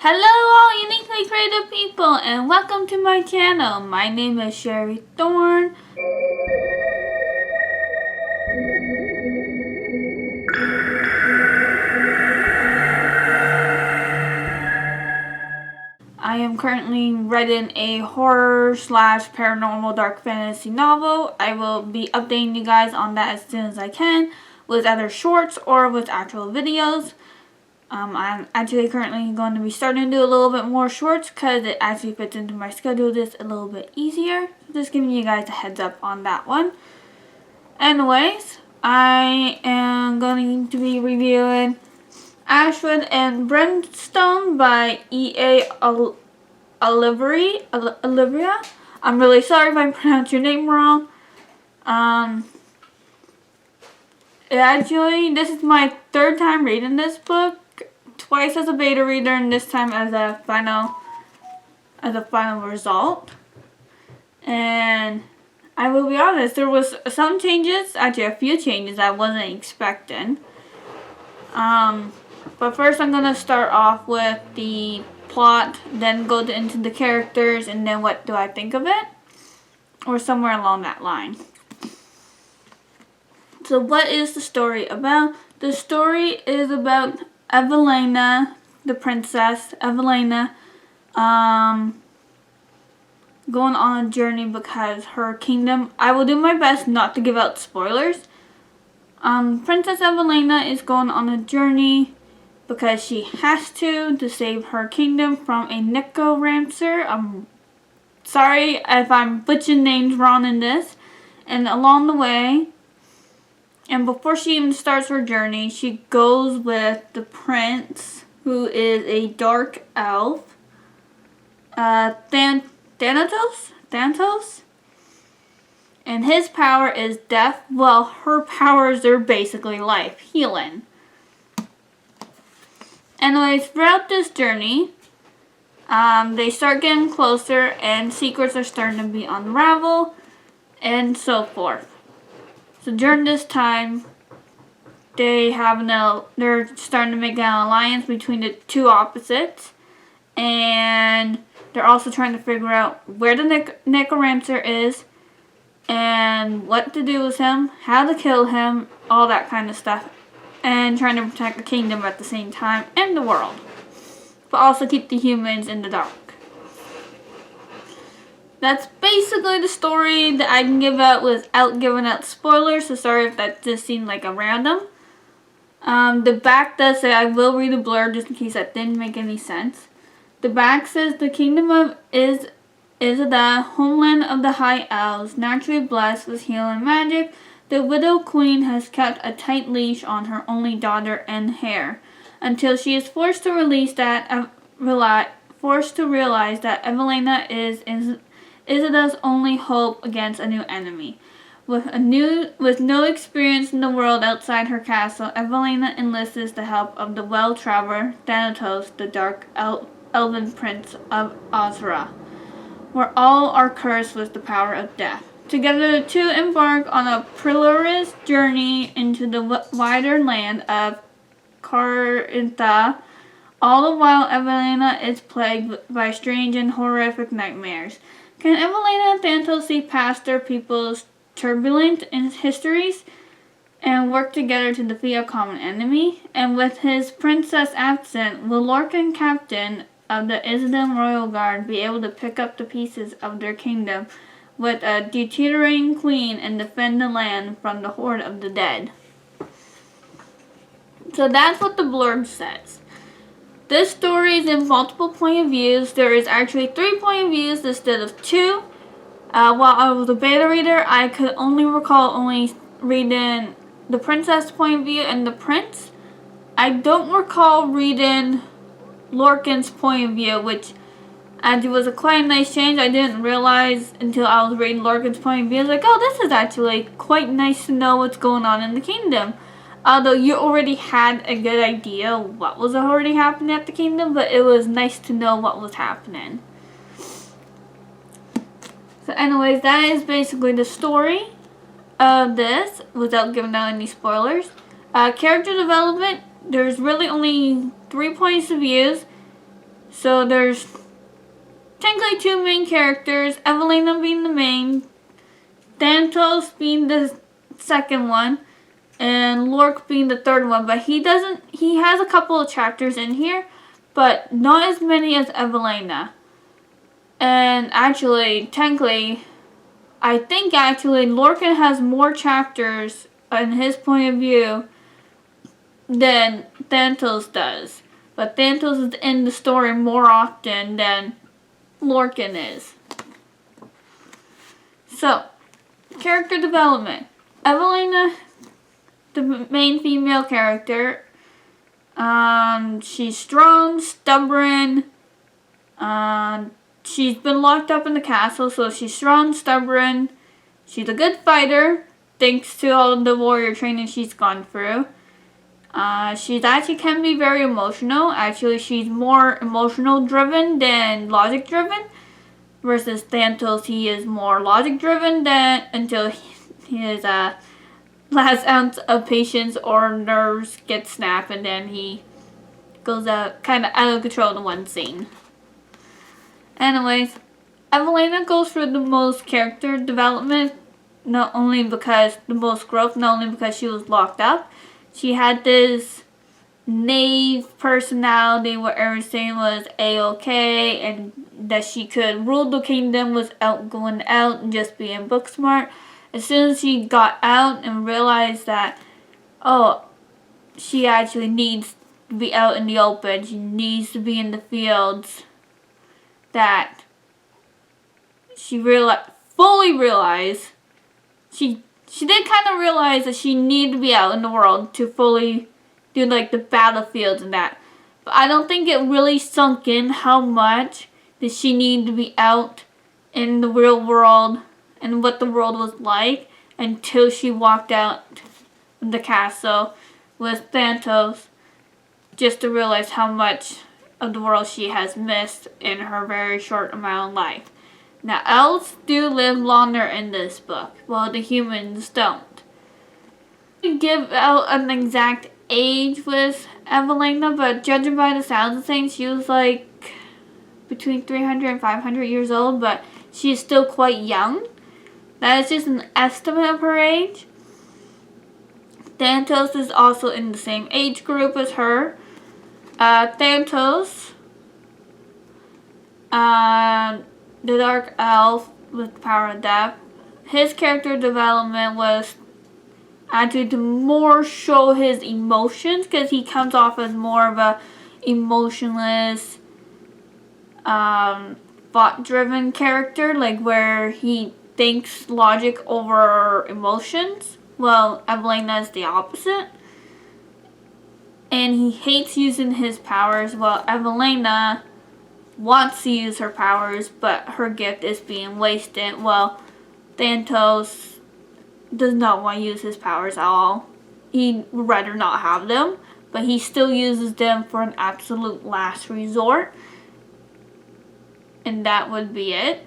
Hello all uniquely creative people and welcome to my channel. My name is Sherry Thorne. I am currently writing a horror / paranormal dark fantasy novel. I will be updating you guys on that as soon as I can with either shorts or with actual videos. I'm actually currently going to be starting to do a little bit more shorts because it actually fits into my schedule just a little bit easier. Just giving you guys a heads up on that one. Anyways, I am going to be reviewing Ashwood and Brimstone by E.A. Olivieri. I'm really sorry if I pronounced your name wrong. This is my third time reading this book. Twice as a beta reader and this time as a final result. And I will be honest, there was some changes, actually a few changes I wasn't expecting. But first I'm gonna start off with the plot, then go into the characters, and then what do I think of it, or somewhere along that line. So what is the story about? The story is about Evelina, the princess, Evelina, going on a journey because her kingdom, I will do my best not to give out spoilers. Princess Evelina is going on a journey because she has to save her kingdom from a necromancer. I'm sorry if I'm butchering names wrong in this. And along the way, and before she even starts her journey, she goes with the prince, who is a dark elf, Thanatos, and his power is death, while her powers are basically life, healing. Anyways, throughout this journey, they start getting closer, and secrets are starting to be unraveled, and so forth. So during this time, they're starting to make an alliance between the two opposites, and they're also trying to figure out where the necromancer is, and what to do with him, how to kill him, all that kind of stuff, and trying to protect the kingdom at the same time, and the world, but also keep the humans in the dark. That's basically the story that I can give out without giving out spoilers, so sorry if that just seemed like a random. The back does say, I will read a blurb just in case that didn't make any sense. The back says, the kingdom of Izada, homeland of the High Elves, naturally blessed with healing magic, the Widow Queen has kept a tight leash on her only daughter and heir, until she is forced to realize that Evelina is Izada's only hope against a new enemy. With no experience in the world outside her castle, Evelina enlists the help of the well-traveled Thanatos, the dark elven prince of Ozra, where all are cursed with the power of death. Together the two embark on a perilous journey into the wider land of Carintha. All the while, Evelina is plagued by strange and horrific nightmares. Can Evelina and Thanatos see past their people's turbulent histories and work together to defeat a common enemy? And with his princess absent, will Lorcan, captain of the Izadin Royal Guard, be able to pick up the pieces of their kingdom with a deteriorating queen and defend the land from the horde of the dead? So that's what the blurb says. This story is in multiple point of views. There is actually 3 point of views instead of 2. While I was a beta reader, I could only recall reading the princess point of view and the prince. I don't recall reading Lorcan's point of view, which actually was a quite nice change. I didn't realize until I was reading Lorcan's point of view. I was like, oh, this is actually quite nice to know what's going on in the kingdom. Although you already had a good idea what was already happening at the kingdom, but it was nice to know what was happening. So anyways, that is basically the story of this, without giving out any spoilers. Character development, there's really only 3 points of views. So there's technically two main characters, Evelina being the main, Thanatos being the second one, and Lork being the third one. But he has a couple of chapters in here, but not as many as Evelina. And actually, technically, I think actually Lorcan has more chapters in his point of view than Thanatos does. But Thanatos is in the story more often than Lorcan is. So, character development. Evelina, the main female character, she's strong, stubborn, she's been locked up in the castle, so she's strong, stubborn, she's a good fighter, thanks to all of the warrior training she's gone through. She actually can be very emotional. Actually, she's more emotional driven than logic driven. Versus Thanatos, he is more logic driven than until his last ounce of patience or nerves get snapped, and then he goes kind of out of control in one scene. Anyways, Evelina goes through the most character development, not only because the most growth, not only because she was locked up. She had this naive personality where everything was a-okay and that she could rule the kingdom without going out and just being book smart. As soon as she got out and realized that, she actually needs to be out in the open, she needs to be in the fields, that she fully realized, she did kind of realize that she needed to be out in the world to fully do like the battlefields and that. But I don't think it really sunk in how much that she needed to be out in the real world and what the world was like until she walked out of the castle with Thanatos, just to realize how much of the world she has missed in her very short amount of life. Now, elves do live longer in this book, while the humans don't. I give out an exact age with Evelina, but judging by the sounds of things, she was like between 300 and 500 years old, but she is still quite young. That is just an estimate of her age. Thanatos is also in the same age group as her. Thanatos, the Dark Elf with the power of death, his character development was actually to more show his emotions, because he comes off as more of a emotionless, thought-driven character, like where he thinks logic over emotions. Well, Evelina is the opposite. And he hates using his powers, while Evelina wants to use her powers, but her gift is being wasted. Well, Thanatos does not want to use his powers at all. He'd rather not have them, but he still uses them for an absolute last resort. And that would be it.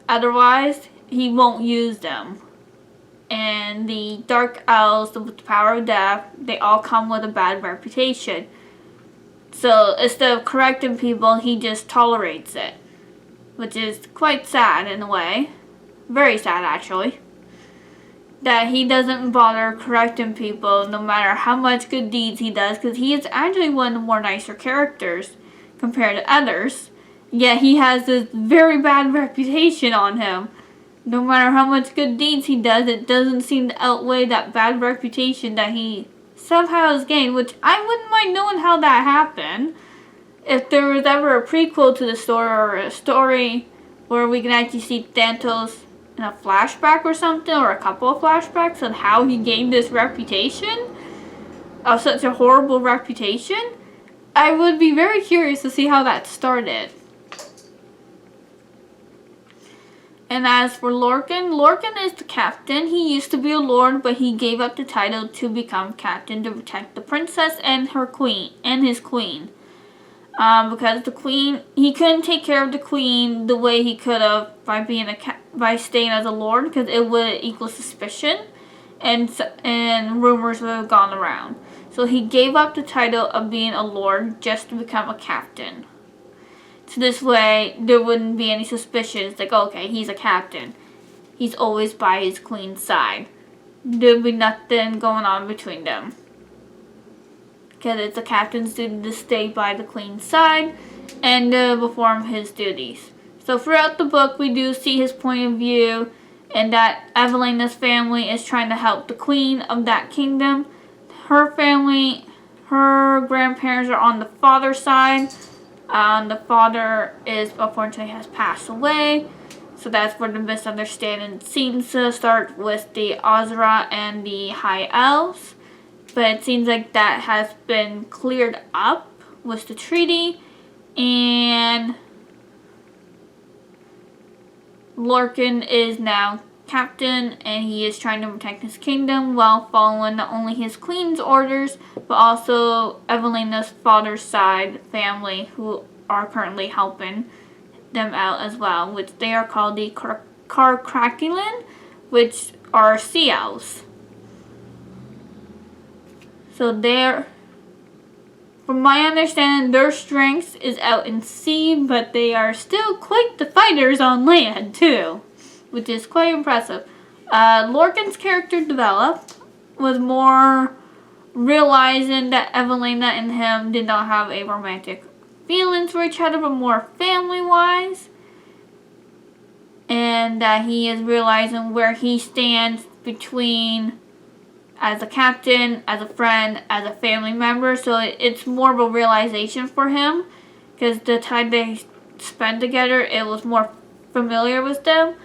Otherwise, he won't use them. And the Dark Elves with the power of death, they all come with a bad reputation. So instead of correcting people, he just tolerates it. Which is quite sad in a way. Very sad, actually. That he doesn't bother correcting people no matter how much good deeds he does, because he is actually one of the more nicer characters compared to others. Yet he has this very bad reputation on him. No matter how much good deeds he does, it doesn't seem to outweigh that bad reputation that he somehow has gained, which I wouldn't mind knowing how that happened. If there was ever a prequel to the story, or a story where we can actually see Thanatos in a flashback or something, or a couple of flashbacks on how he gained this reputation of such a horrible reputation, I would be very curious to see how that started. And as for Lorcan, Lorcan is the captain. He used to be a lord, but he gave up the title to become captain to protect the princess and her queen, and his queen. Because the queen, he couldn't take care of the queen the way he could have by staying as a lord, because it would equal suspicion, and rumors would have gone around. So he gave up the title of being a lord just to become a captain. So this way, there wouldn't be any suspicions, like, okay, he's a captain. He's always by his queen's side. There'd be nothing going on between them. Because it's a captain's duty to stay by the queen's side and perform his duties. So throughout the book, we do see his point of view, and that Evelina's family is trying to help the queen of that kingdom. Her family, her grandparents are on the father's side. The father unfortunately has passed away, so that's where the misunderstanding seems to start with the Ozra and the High Elves. But it seems like that has been cleared up with the treaty, and Lorcan is now captain, and he is trying to protect his kingdom while following not only his queen's orders, but also Evelina's father's side family, who are currently helping them out as well, which they are called the Carcraculin, which are sea elves. So from my understanding, their strength is out in sea, but they are still quite the fighters on land too, which is quite impressive. Lorcan's character developed was more realizing that Evelina and him did not have a romantic feelings for each other, but more family-wise. And that he is realizing where he stands between as a captain, as a friend, as a family member. So it's more of a realization for him, because the time they spent together, it was more familiar with them.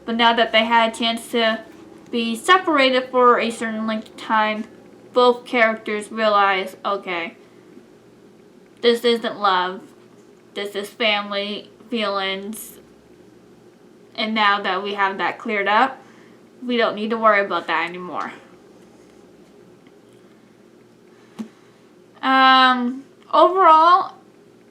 But now that they had a chance to be separated for a certain length of time, both characters realize, okay, this isn't love, this is family feelings. And now that we have that cleared up, we don't need to worry about that anymore. Overall,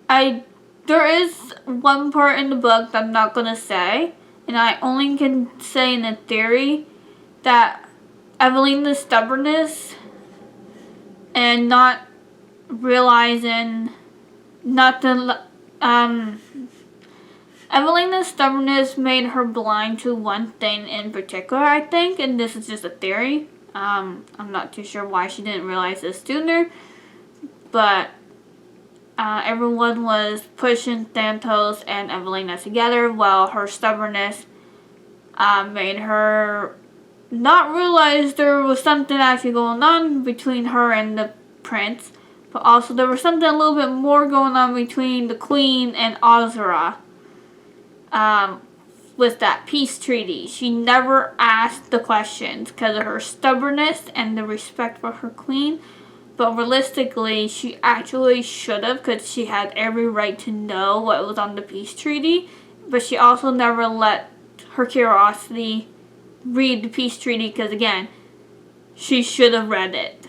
there is one part in the book that I'm not going to say, and I only can say in a theory that Evelina's stubbornness and not realizing Evelina's stubbornness made her blind to one thing in particular, I think, and this is just a theory. I'm not too sure why she didn't realize this sooner, but everyone was pushing Thanatos and Evelina together, while her stubbornness made her not realize there was something actually going on between her and the prince, but also there was something a little bit more going on between the queen and Ozra with that peace treaty. She never asked the questions because of her stubbornness and the respect for her queen, but realistically she actually should have, because she had every right to know what was on the peace treaty, but she also never let her curiosity read the peace treaty, because again, she should have read it,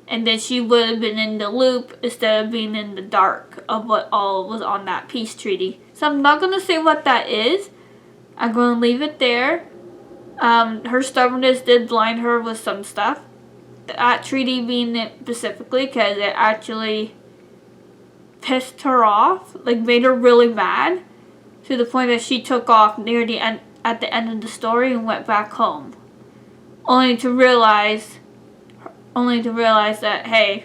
and then she would have been in the loop instead of being in the dark of what all was on that peace treaty. So I'm not going to say what that is. I'm going to leave it there. Her stubbornness did blind her with some stuff, that treaty being it specifically, because it actually pissed her off, like made her really mad, to the point that she took off near the end, at the end of the story, and went back home, only to realize that, hey,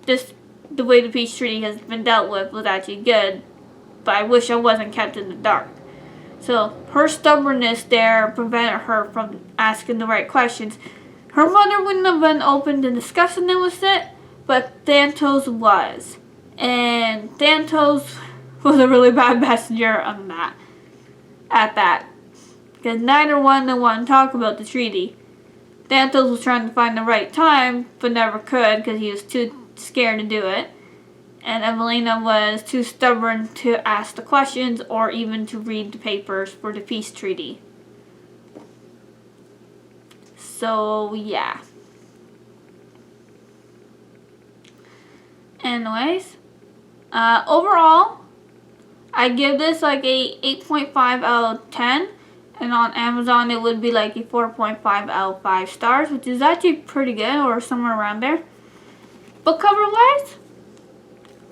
the way the peace treaty has been dealt with was actually good, but I wish I wasn't kept in the dark. So her stubbornness there prevented her from asking the right questions. Her mother wouldn't have been open to discussing it with it, but Thanatos was, and Thanatos was a really bad messenger on that. At that, because neither one of them wanted to talk about the treaty. Thanatos was trying to find the right time, but never could because he was too scared to do it. And Evelina was too stubborn to ask the questions or even to read the papers for the peace treaty. So, yeah. Anyways, overall, I give this like a 8.5 out of 10. And on Amazon, it would be like a 4.5 out of 5 stars, which is actually pretty good, or somewhere around there. Book cover wise,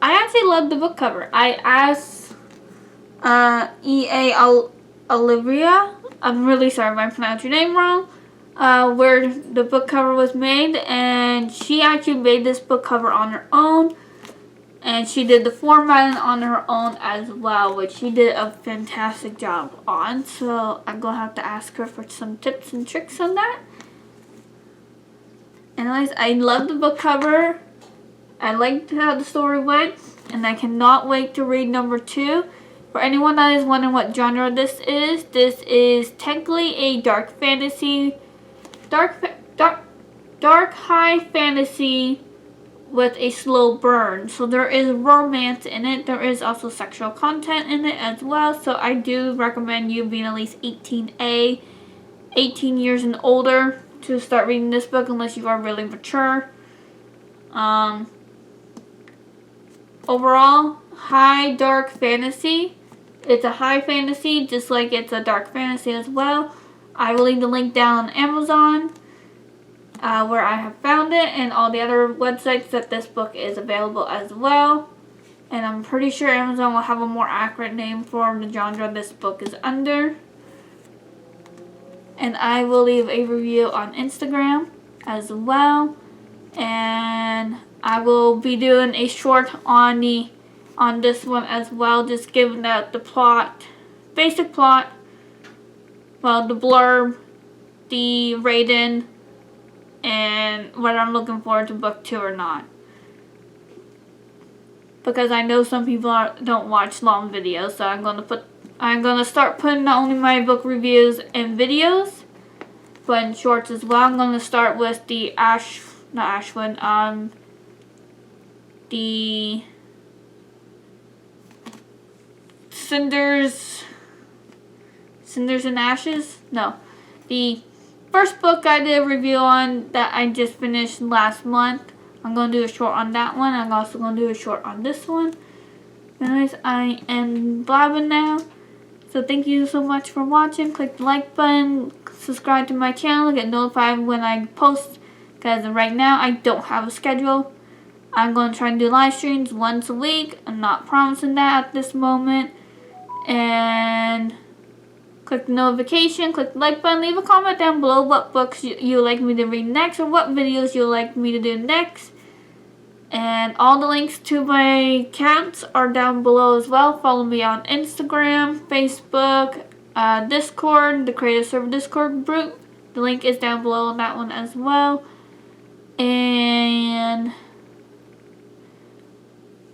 I actually love the book cover. I asked Olivieri, I'm really sorry if I pronounced your name wrong, where the book cover was made, and she actually made this book cover on her own. And she did the formatting on her own as well, which she did a fantastic job on. So I'm going to have to ask her for some tips and tricks on that. Anyways, I love the book cover. I liked how the story went. And I cannot wait to read number 2. For anyone that is wondering what genre this is technically a dark fantasy, dark high fantasy with a slow burn. So there is romance in it. There is also sexual content in it as well. So I do recommend you being at least 18 years and older to start reading this book unless you are really mature. Overall, high dark fantasy. It's a high fantasy just like it's a dark fantasy as well. I will leave the link down on Amazon. Where I have found it, and all the other websites that this book is available as well. And I'm pretty sure Amazon will have a more accurate name for the genre this book is under. And I will leave a review on Instagram as well. And I will be doing a short on this one as well, just giving out the plot, basic plot, well, the blurb, the rating, and whether I'm looking forward to book 2 or not. Because I know some people don't watch long videos, so I'm gonna start putting not only my book reviews in videos, but in shorts as well. I'm gonna start with the the Cinders and Ashes? No. The first book I did a review on that I just finished last month. I'm going to do a short on that one. I'm also going to do a short on this one. Anyways, I am blabbing now. So thank you so much for watching. Click the like button. Subscribe to my channel. Get notified when I post. Because right now I don't have a schedule. I'm going to try and do live streams once a week. I'm not promising that at this moment. And click the notification, click the like button, leave a comment down below what books you would like me to read next or what videos you would like me to do next. And all the links to my accounts are down below as well. Follow me on Instagram, Facebook, Discord, the Creative Server Discord group. The link is down below on that one as well. And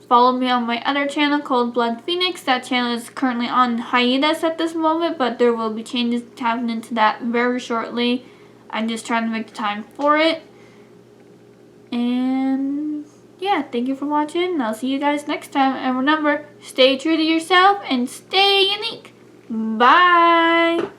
follow me on my other channel called Blood Phoenix. That channel is currently on hiatus at this moment, but there will be changes happening to that very shortly. I'm just trying to make the time for it. And yeah, thank you for watching, and I'll see you guys next time. And remember, stay true to yourself and stay unique. Bye!